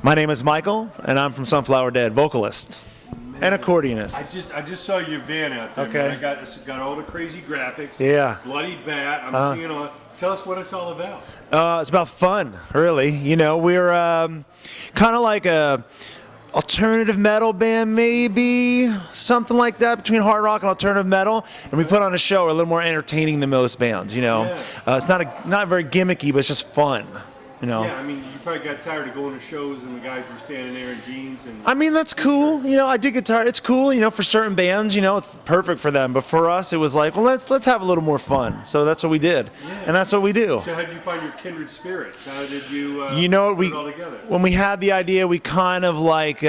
My name is Michael, and I'm from Sunflower Dead, vocalist and accordionist. I just saw your van out there. Okay. Man. It's got all the crazy graphics. Yeah. Bloody bat. I'm seeing all. Tell us what it's all about. It's about fun, really. You know, we're kind of like a alternative metal band, maybe something like that, between hard rock and alternative metal. And we put on a show a little more entertaining than most bands. You know, it's not very gimmicky, but it's just fun. You know. Yeah, I mean, you probably got tired of going to shows and the guys were standing there in jeans and. I mean, that's cool. You know, I did get tired. It's cool. You know, for certain bands, you know, it's perfect for them. But for us, it was like, well, let's have a little more fun. So that's what we did, and that's what we do. So how did you find your kindred spirits? How did you? You know, put it all together? When we had the idea, we kind of like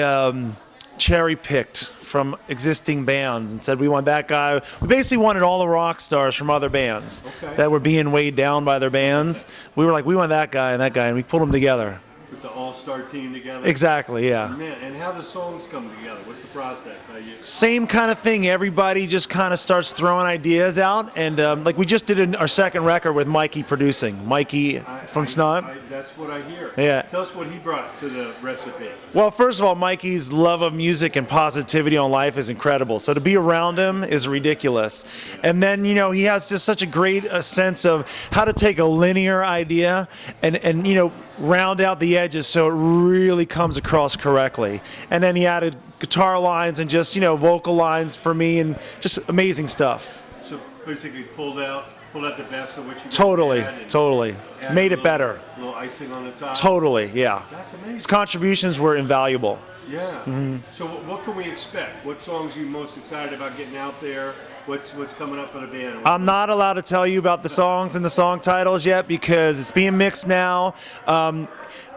cherry picked from existing bands and said we want that guy. We basically wanted all the rock stars from other bands that were being weighed down by their bands. We were like, we want that guy, and we pulled them together. Put the all-star team together? Exactly, yeah. Man, and how do the songs come together? What's the process? Same kind of thing. Everybody just kind of starts throwing ideas out, and like we just did our second record with Mikey producing. Mikey from Snot. That's what I hear. Yeah. Tell us what he brought to the recipe. Well, first of all, Mikey's love of music and positivity on life is incredible. So to be around him is ridiculous. And then, you know, he has just such a great sense of how to take a linear idea and you know, round out the edges so it really comes across correctly. And then he added guitar lines and just, you know, vocal lines for me and just amazing stuff. So basically pulled out the best of what you Totally. Made it better. A little icing on the top. Totally, yeah. That's amazing. His contributions were invaluable. Yeah. So what can we expect? What songs are you most excited about getting out there? What's coming up for the band? I'm not allowed to tell you about the songs and the song titles yet because it's being mixed now.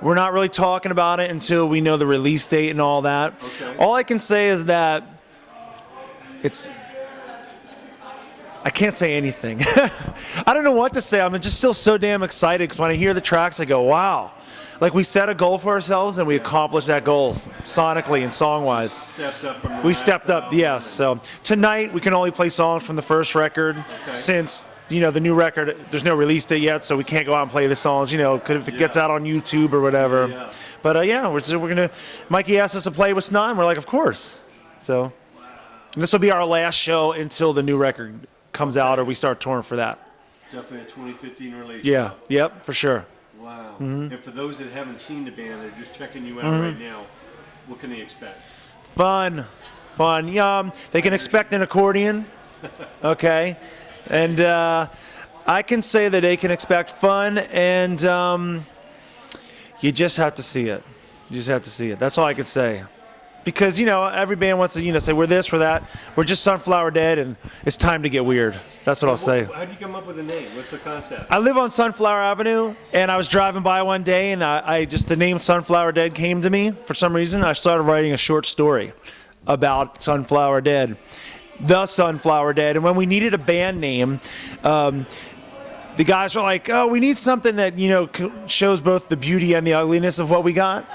We're not really talking about it until we know the release date and all that. Okay. All I can say is that I can't say anything. I don't know what to say. I'm just still so damn excited because when I hear the tracks, I go, wow. Like we set a goal for ourselves and we accomplished that goal sonically and song-wise. We stepped up, yes. So tonight we can only play songs from the first record since, you know, the new record, there's no release date yet, so we can't go out and play the songs, you know, if it gets out on YouTube or whatever. Yeah. But yeah, we're gonna. Mikey asked us to play with Snot, and we're like, of course. So this will be our last show until the new record comes out or we start touring for that. Definitely a 2015 release. Yeah, yep, for sure. Wow. And for those that haven't seen the band, they're just checking you out right now, what can they expect? Fun. They can expect an accordion, okay? And I can say that they can expect fun, and you just have to see it. You just have to see it. That's all I can say. Because, you know, every band wants to, you know, say, we're this, we're that. We're just Sunflower Dead, and it's time to get weird. That's what I'll say. How did you come up with the name? What's the concept? I live on Sunflower Avenue, and I was driving by one day, and I just, the name Sunflower Dead came to me for some reason. I started writing a short story about Sunflower Dead, the Sunflower Dead. And when we needed a band name, the guys were like, oh, we need something that, you know, shows both the beauty and the ugliness of what we got.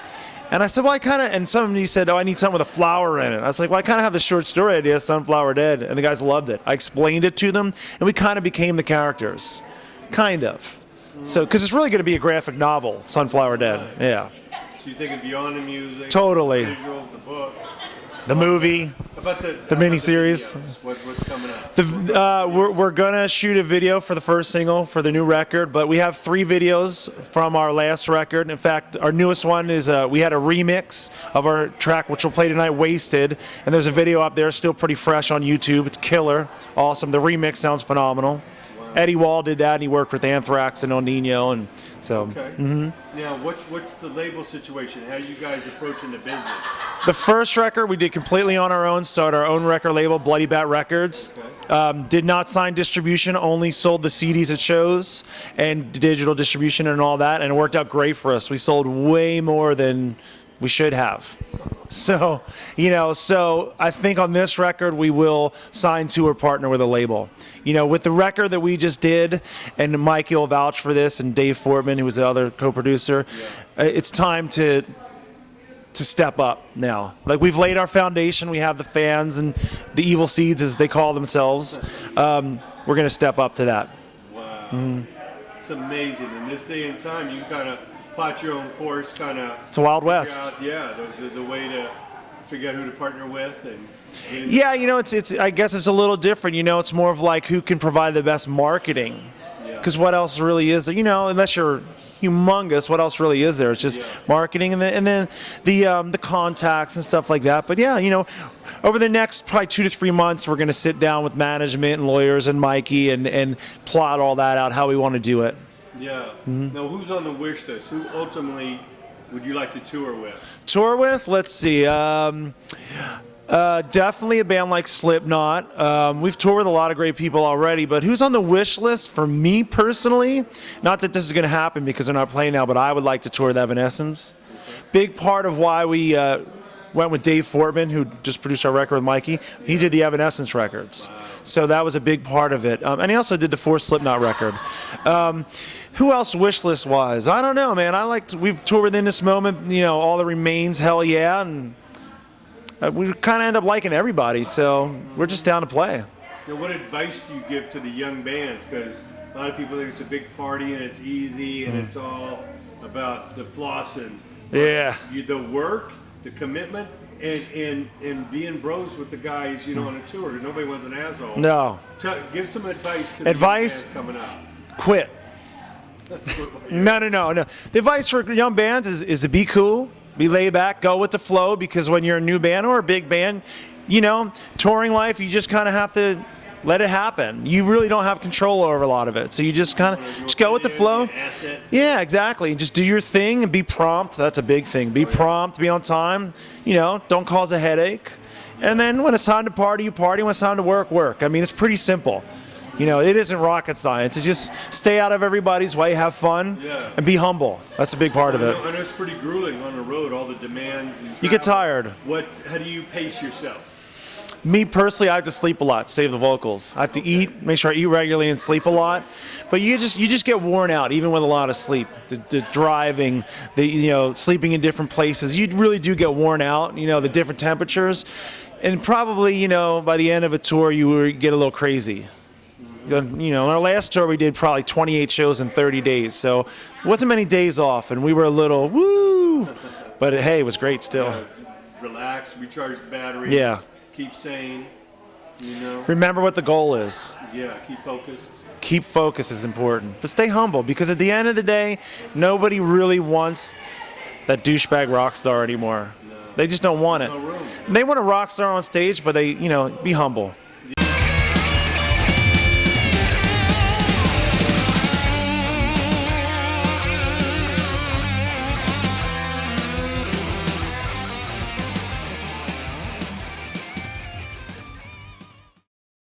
And I said, well, and somebody said, oh, I need something with a flower in it. I was like, well, I kind of have the short story idea, Sunflower Dead. And the guys loved it. I explained it to them, and we kind of became the characters. Kind of. So, because it's really going to be a graphic novel, Sunflower Dead. Yeah. So you're thinking beyond the music, totally. the visuals, the book. The movie, the miniseries. What's coming up? We're gonna shoot a video for the first single for the new record, but we have 3 videos from our last record. In fact, our newest one is we had a remix of our track, which we'll play tonight, "Wasted," and there's a video up there, still pretty fresh on YouTube. It's killer, awesome. The remix sounds phenomenal. Wow. Eddie Wall did that, and he worked with Anthrax and El Nino, and so. Okay. Now, what's the label situation? How are you guys approaching the business? The first record we did completely on our own, started our own record label, Bloody Bat Records. Okay. Did not sign distribution, only sold the CDs at shows and digital distribution and all that, and it worked out great for us. We sold way more than we should have. So, you know, I think on this record we will sign to or partner with a label. You know, with the record that we just did, and Mikey will vouch for this, and Dave Fortman, who was the other co-producer, it's time to step up now. Like, we've laid our foundation, we have the fans and the evil seeds, as they call themselves. We're going to step up to that. Wow. It's amazing. In this day and time, you kind of plot your own course, kind of. It's a Wild West. Yeah, the way to figure out who to partner with and. Yeah, you know, it's. I guess it's a little different. You know, it's more of like who can provide the best marketing. Because what else really is there? You know, unless you're humongous, what else really is there? It's just marketing and then the contacts and stuff like that. But yeah, you know, over the next probably 2 to 3 months, we're going to sit down with management and lawyers and Mikey and plot all that out, how we want to do it. Yeah. Now, who's on the wish list? Who ultimately would you like to tour with? Tour with? Let's see. Definitely a band like Slipknot. We've toured with a lot of great people already, but who's on the wish list for me personally? Not that this is going to happen because they're not playing now, but I would like to tour with Evanescence. Big part of why we went with Dave Fortman, who just produced our record with Mikey. He did the Evanescence records. So that was a big part of it. And he also did the fourth Slipknot record. Who else wish list wise? I don't know, man. We've toured with In This Moment, you know, All That Remains, hell yeah, and we kind of end up liking everybody, so we're just down to play. Now, what advice do you give to the young bands? Because a lot of people think it's a big party and it's easy and it's all about the flossing. Yeah. The work, the commitment, and being bros with the guys, you know, on a tour. Nobody wants an asshole. No. Give some advice to the young bands coming out. Quit. No. The advice for young bands is to be cool. Be laid back, go with the flow, because when you're a new band or a big band, you know, touring life, you just kind of have to let it happen. You really don't have control over a lot of it. So you just kind of just go with the flow. Yeah, exactly. Just do your thing and be prompt. That's a big thing. Be prompt, be on time. You know, don't cause a headache. And then when it's time to party, you party. When it's time to work, work. I mean, it's pretty simple. You know, it isn't rocket science. It's just stay out of everybody's way, have fun, and be humble. That's a big part of it. I know it's pretty grueling on the road, all the demands and travel. You get tired. How do you pace yourself? Me personally, I have to sleep a lot, save the vocals. I have to eat, make sure I eat regularly and sleep a lot. But you just get worn out, even with a lot of sleep. The driving, sleeping in different places, you really do get worn out. You know, the different temperatures, and probably, you know, by the end of a tour, you get a little crazy. You know, on our last tour we did probably 28 shows in 30 days, so it wasn't many days off, and we were a little woo, but hey, it was great still. Relax, recharge the batteries. Yeah. Keep sane. You know. Remember what the goal is. Yeah. Keep focused. Keep focus is important, but stay humble, because at the end of the day, nobody really wants that douchebag rock star anymore. No. They just don't want it. No room. They want a rock star on stage, but be humble.